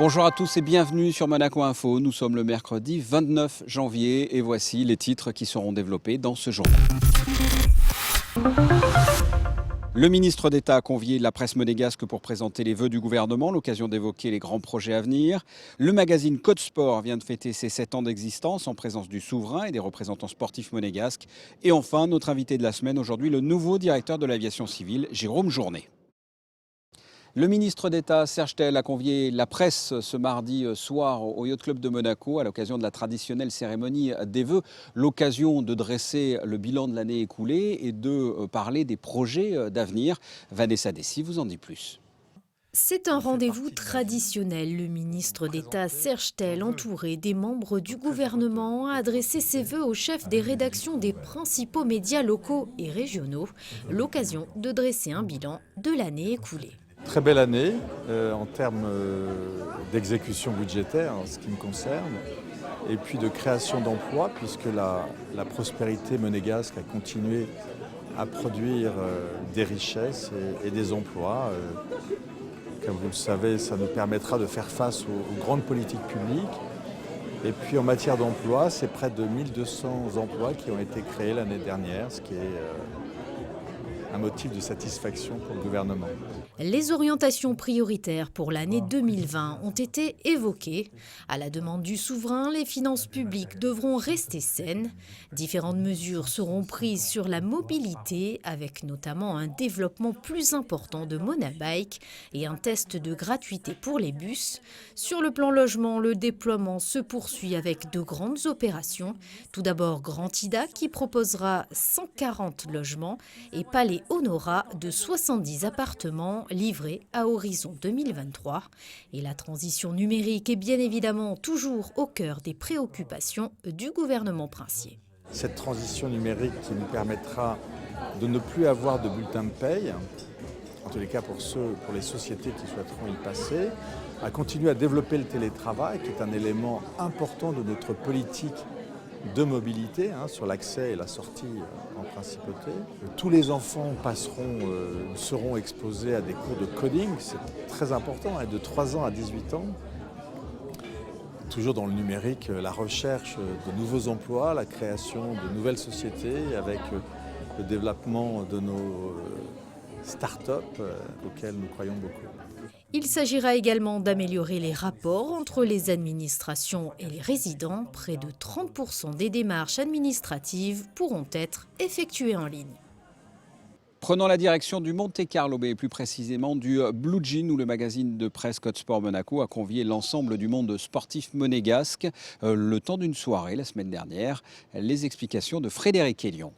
Bonjour à tous et bienvenue sur Monaco Info. Nous sommes le mercredi 29 janvier et voici les titres qui seront développés dans ce journal. Le ministre d'État a convié la presse monégasque pour présenter les vœux du gouvernement, l'occasion d'évoquer les grands projets à venir. Le magazine Code Sport vient de fêter ses 7 ans d'existence en présence du souverain et des représentants sportifs monégasques. Et enfin, notre invité de la semaine aujourd'hui, le nouveau directeur de l'aviation civile, Jérôme Journet. Le ministre d'État Serge Tel a convié la presse ce mardi soir au Yacht Club de Monaco à l'occasion de la traditionnelle cérémonie des vœux. L'occasion de dresser le bilan de l'année écoulée et de parler des projets d'avenir. Vanessa Dessy vous en dit plus. C'est un rendez-vous traditionnel. Le ministre d'État Serge Tel, entouré des membres du gouvernement, a adressé ses vœux aux chefs des rédactions des principaux médias locaux et régionaux. L'occasion de dresser un bilan de l'année écoulée. Très belle année en termes d'exécution budgétaire en ce qui me concerne et puis de création d'emplois puisque la prospérité monégasque a continué à produire des richesses et des emplois. Comme vous le savez, ça nous permettra de faire face aux grandes politiques publiques. Et puis en matière d'emploi, c'est près de 1200 emplois qui ont été créés l'année dernière, ce qui est un motif de satisfaction pour le gouvernement. Les orientations prioritaires pour l'année 2020 ont été évoquées. À la demande du souverain, les finances publiques devront rester saines. Différentes mesures seront prises sur la mobilité, avec notamment un développement plus important de Monabike et un test de gratuité pour les bus. Sur le plan logement, le déploiement se poursuit avec de grandes opérations. Tout d'abord, Grand Ida qui proposera 140 logements et Palais Honora de 70 appartements livrés à horizon 2023. Et la transition numérique est bien évidemment toujours au cœur des préoccupations du gouvernement princier. Cette transition numérique qui nous permettra de ne plus avoir de bulletin de paye, en tous les cas pour les sociétés qui souhaiteront y passer, à continuer à développer le télétravail qui est un élément important de notre politique de mobilité sur l'accès et la sortie en principauté. Tous les enfants seront exposés à des cours de coding, c'est très important, de 3 ans à 18 ans. Toujours dans le numérique, la recherche de nouveaux emplois, la création de nouvelles sociétés avec le développement de nos start-up auxquelles nous croyons beaucoup. Il s'agira également d'améliorer les rapports entre les administrations et les résidents. Près de 30% des démarches administratives pourront être effectuées en ligne. Prenons la direction du Monte Carlo, et plus précisément du Blue Jean, où le magazine de presse Code Sport Monaco a convié l'ensemble du monde sportif monégasque le temps d'une soirée la semaine dernière. Les explications de Frédéric Hélion.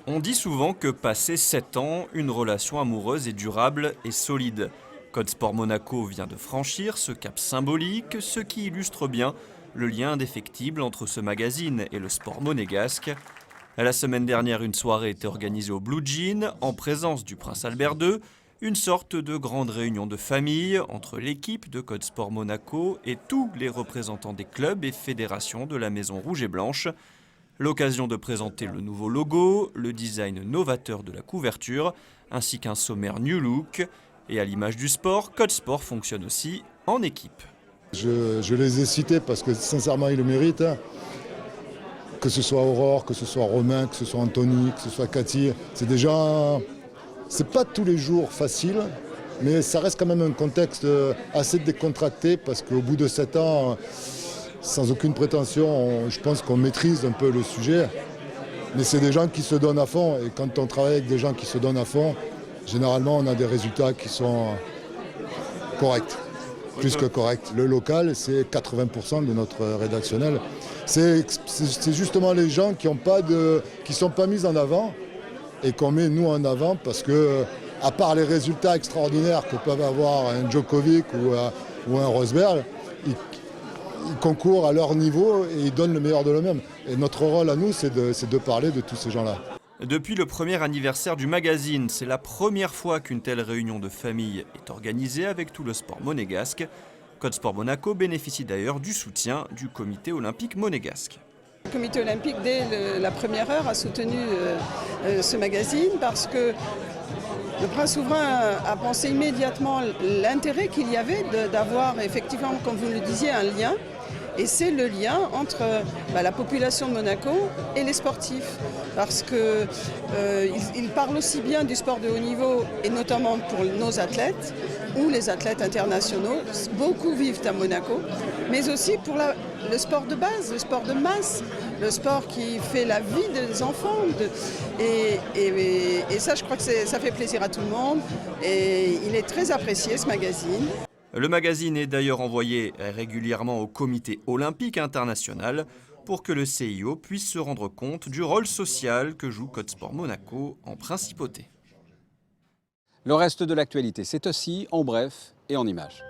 On dit souvent que passé 7 ans, une relation amoureuse est durable et solide. Code Sport Monaco vient de franchir ce cap symbolique, ce qui illustre bien le lien indéfectible entre ce magazine et le sport monégasque. La semaine dernière, une soirée était organisée au Blue Jean, en présence du prince Albert II, une sorte de grande réunion de famille entre l'équipe de Code Sport Monaco et tous les représentants des clubs et fédérations de la Maison Rouge et Blanche. L'occasion de présenter le nouveau logo, le design novateur de la couverture, ainsi qu'un sommaire New Look. Et à l'image du sport, Code Sport fonctionne aussi en équipe. Je les ai cités parce que sincèrement ils le méritent. Que ce soit Aurore, que ce soit Romain, que ce soit Anthony, que ce soit Cathy. C'est pas tous les jours facile, mais ça reste quand même un contexte assez décontracté parce qu'au bout de 7 ans, sans aucune prétention, je pense qu'on maîtrise un peu le sujet. Mais c'est des gens qui se donnent à fond et quand on travaille avec des gens qui se donnent à fond, généralement, on a des résultats qui sont corrects, plus que corrects. Le local, c'est 80% de notre rédactionnel. C'est justement les gens qui ne sont pas mis en avant et qu'on met nous en avant parce que, à part les résultats extraordinaires que peuvent avoir un Djokovic ou un Rosberg, ils concourent à leur niveau et ils donnent le meilleur de eux-mêmes. Et notre rôle à nous, c'est de parler de tous ces gens-là. Depuis le premier anniversaire du magazine, c'est la première fois qu'une telle réunion de famille est organisée avec tout le sport monégasque. Code Sport Monaco bénéficie d'ailleurs du soutien du comité olympique monégasque. Le comité olympique, dès la première heure, a soutenu ce magazine parce que Le prince souverain a pensé immédiatement l'intérêt qu'il y avait d'avoir effectivement, comme vous le disiez, un lien. Et c'est le lien entre la population de Monaco et les sportifs. Parce qu'il parle aussi bien du sport de haut niveau, et notamment pour nos athlètes, ou les athlètes internationaux. Beaucoup vivent à Monaco, mais aussi pour le sport de base, le sport de masse, le sport qui fait la vie des enfants. Et ça, je crois que ça fait plaisir à tout le monde. Et il est très apprécié, ce magazine. Le magazine est d'ailleurs envoyé régulièrement au Comité olympique international pour que le CIO puisse se rendre compte du rôle social que joue Codesport Monaco en principauté. Le reste de l'actualité, c'est aussi en bref et en images.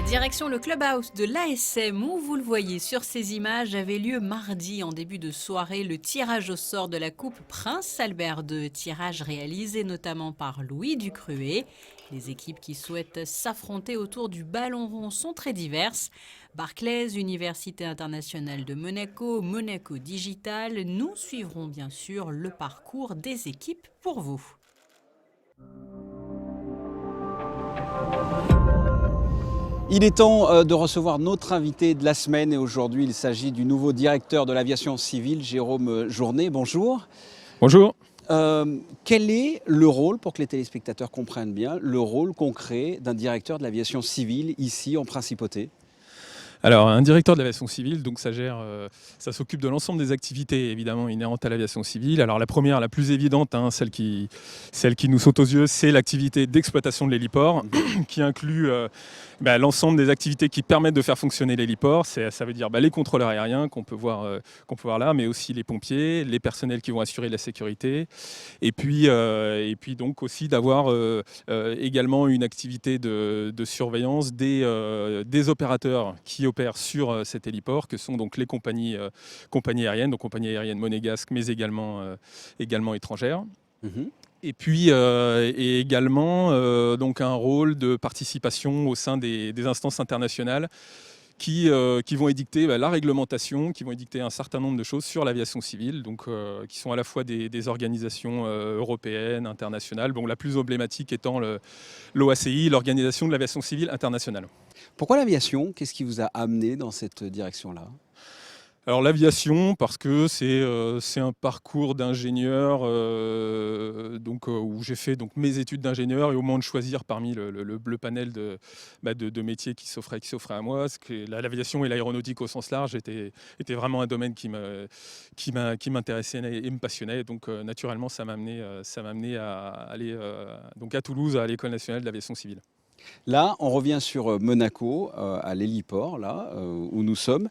Direction le clubhouse de l'ASM où, vous le voyez sur ces images, avait lieu mardi en début de soirée le tirage au sort de la Coupe Prince Albert II, tirage réalisé notamment par Louis Ducruet. Les équipes qui souhaitent s'affronter autour du ballon rond sont très diverses. Barclays, Université internationale de Monaco, Monaco Digital, nous suivrons bien sûr le parcours des équipes pour vous. Il est temps de recevoir notre invité de la semaine et aujourd'hui il s'agit du nouveau directeur de l'aviation civile, Jérôme Journet. Bonjour. Bonjour. Quel est le rôle, pour que les téléspectateurs comprennent bien, le rôle concret d'un directeur de l'aviation civile ici en Principauté ? Alors, un directeur de l'aviation civile, donc ça s'occupe de l'ensemble des activités évidemment inhérentes à l'aviation civile. Alors la première, la plus évidente, celle qui nous saute aux yeux, c'est l'activité d'exploitation de l'héliport, qui inclut l'ensemble des activités qui permettent de faire fonctionner l'héliport. Ça veut dire les contrôleurs aériens qu'on peut voir là, mais aussi les pompiers, les personnels qui vont assurer la sécurité, et puis donc aussi d'avoir également une activité de surveillance des opérateurs qui opèrent sur cet héliport, que sont donc les compagnies aériennes, donc compagnies aériennes monégasques, mais également étrangères. Et puis et également donc un rôle de participation au sein des instances internationales qui vont édicter la réglementation, qui vont édicter un certain nombre de choses sur l'aviation civile, donc qui sont à la fois des organisations européennes, internationales, la plus emblématique étant l'OACI, l'Organisation de l'aviation civile internationale. Pourquoi l'aviation ? Qu'est-ce qui vous a amené dans cette direction-là ? Alors l'aviation, parce que c'est un parcours d'ingénieur où j'ai fait mes études d'ingénieur, et au moment de choisir parmi le panel de métiers qui s'offrait à moi, l'aviation et l'aéronautique au sens large était vraiment un domaine qui m'intéressait et me passionnait. Donc naturellement, ça m'a amené à aller à Toulouse, à l'École nationale de l'aviation civile. Là, on revient sur Monaco, à l'héliport, là où nous sommes.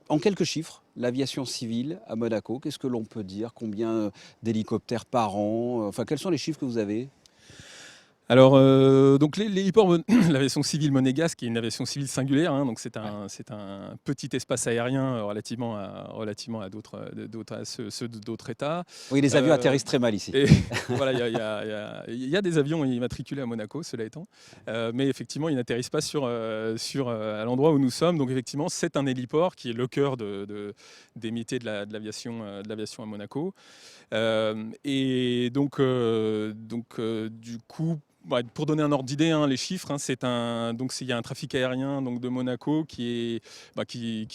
En quelques chiffres, l'aviation civile à Monaco, qu'est-ce que l'on peut dire ? Combien d'hélicoptères par an ? Quels sont les chiffres que vous avez ? Alors, donc l'héliport, l'aviation civile monégasque, qui est une aviation civile singulière, donc c'est un petit espace aérien relativement à ceux d'autres États. Oui, les avions atterrissent très mal ici. Voilà, il y a des avions immatriculés à Monaco, cela étant, mais effectivement, ils n'atterrissent pas à l'endroit où nous sommes. Donc effectivement, c'est un héliport qui est le cœur des métiers de l'aviation à Monaco. Et donc du coup, pour donner un ordre d'idée, les chiffres, il y a un trafic aérien de Monaco qui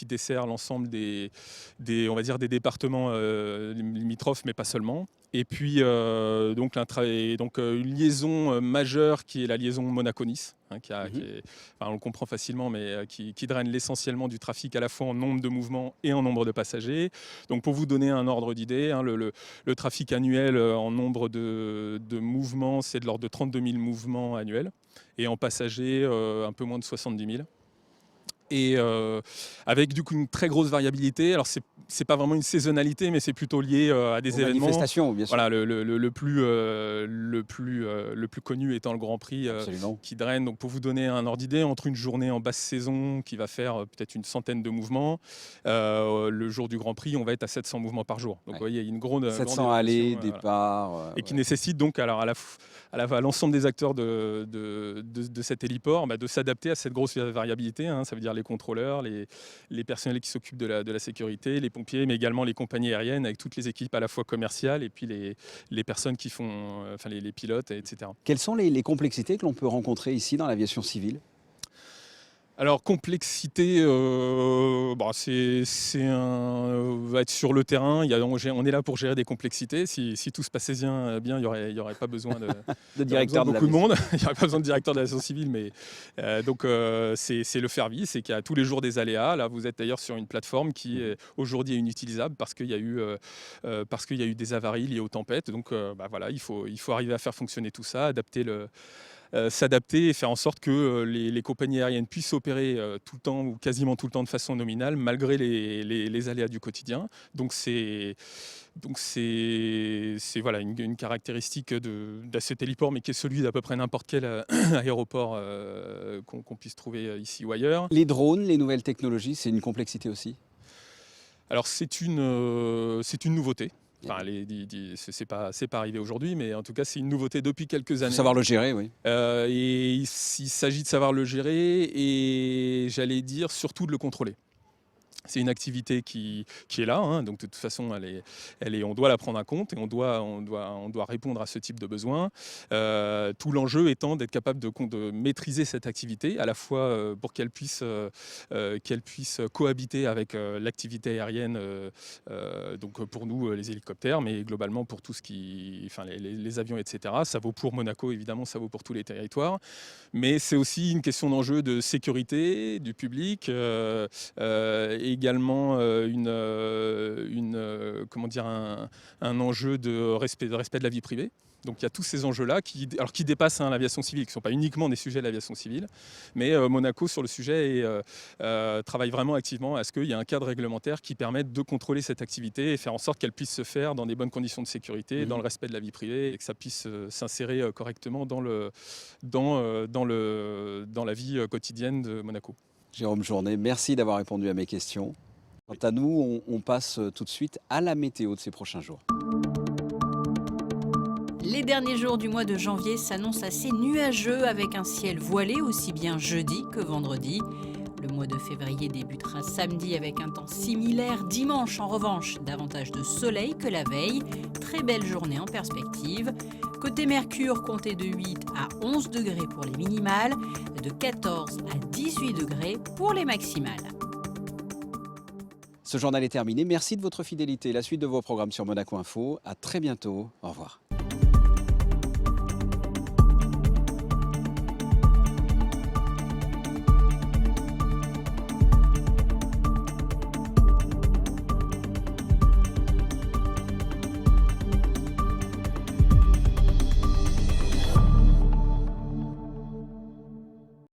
dessert l'ensemble des départements limitrophes, mais pas seulement. Et puis une liaison majeure qui est la liaison Monaco-Nice, on le comprend facilement, mais qui draine l'essentiellement du trafic à la fois en nombre de mouvements et en nombre de passagers. Donc pour vous donner un ordre d'idée, le trafic annuel en nombre de mouvements, c'est de l'ordre de 32 000 mouvements annuels, et en passagers, un peu moins de 70 000. Et avec du coup une très grosse variabilité. Alors c'est pas vraiment une saisonnalité, mais c'est plutôt lié à des événements. Manifestations, bien sûr. Voilà, le plus connu étant le Grand Prix qui draine. Donc pour vous donner un ordre d'idée, entre une journée en basse saison qui va faire peut-être une centaine de mouvements, le jour du Grand Prix, on va être à 700 mouvements par jour. Donc vous voyez, il y a une grande 700 allées, départs. Et qui nécessite donc à l'ensemble des acteurs de cet héliport de s'adapter à cette grosse variabilité. Ça veut dire les contrôleurs, les personnels qui s'occupent de la sécurité, les pompiers, mais également les compagnies aériennes avec toutes les équipes à la fois commerciales et puis les personnes qui font, les pilotes, etc. Quelles sont les complexités que l'on peut rencontrer ici dans l'aviation civile ? Alors, complexité, va être sur le terrain. On est là pour gérer des complexités. Si tout se passait bien, il n'y aurait pas besoin de directeur beaucoup de monde. Il n'y aurait pas besoin de directeur de l'aviation civile. Mais, c'est le faire-vivre, c'est qu'il y a tous les jours des aléas. Là, vous êtes d'ailleurs sur une plateforme qui aujourd'hui est inutilisable parce qu'il y a eu des avaries liées aux tempêtes. Donc, il faut arriver à faire fonctionner tout ça, s'adapter et faire en sorte que les compagnies aériennes puissent opérer tout le temps ou quasiment tout le temps de façon nominale malgré les aléas du quotidien. Donc c'est une caractéristique de cet héliport, mais qui est celui d'à peu près n'importe quel aéroport qu'on puisse trouver ici ou ailleurs. Les drones, les nouvelles technologies, c'est une complexité aussi ? Alors c'est une nouveauté. Enfin, c'est pas arrivé aujourd'hui, mais en tout cas, c'est une nouveauté depuis quelques années. Il faut savoir le gérer, oui. Et il s'agit de savoir le gérer et, j'allais dire, surtout de le contrôler. C'est une activité qui est là, hein, donc de toute façon, on doit la prendre en compte et on doit répondre à ce type de besoin. Tout l'enjeu étant d'être capable de maîtriser cette activité, à la fois pour qu'elle puisse cohabiter avec l'activité aérienne, donc pour nous les hélicoptères, mais globalement pour tout ce les avions, etc. Ça vaut pour Monaco, évidemment, ça vaut pour tous les territoires, mais c'est aussi une question d'enjeu de sécurité du public. Également un enjeu de respect de la vie privée. Donc il y a tous ces enjeux-là qui dépassent l'aviation civile, qui ne sont pas uniquement des sujets de l'aviation civile, mais Monaco sur le sujet travaille vraiment activement à ce qu'il y ait un cadre réglementaire qui permette de contrôler cette activité et faire en sorte qu'elle puisse se faire dans des bonnes conditions de sécurité, dans le respect de la vie privée, et que ça puisse s'insérer correctement dans la vie quotidienne de Monaco. Jérôme Journet, merci d'avoir répondu à mes questions. Quant à nous, on passe tout de suite à la météo de ces prochains jours. Les derniers jours du mois de janvier s'annoncent assez nuageux avec un ciel voilé aussi bien jeudi que vendredi. Le mois de février débutera samedi avec un temps similaire. Dimanche, en revanche, davantage de soleil que la veille. Très belle journée en perspective. Côté Mercure, comptez de 8 à 11 degrés pour les minimales, de 14 à 18 degrés pour les maximales. Ce journal est terminé. Merci de votre fidélité. La suite de vos programmes sur Monaco Info. À très bientôt. Au revoir.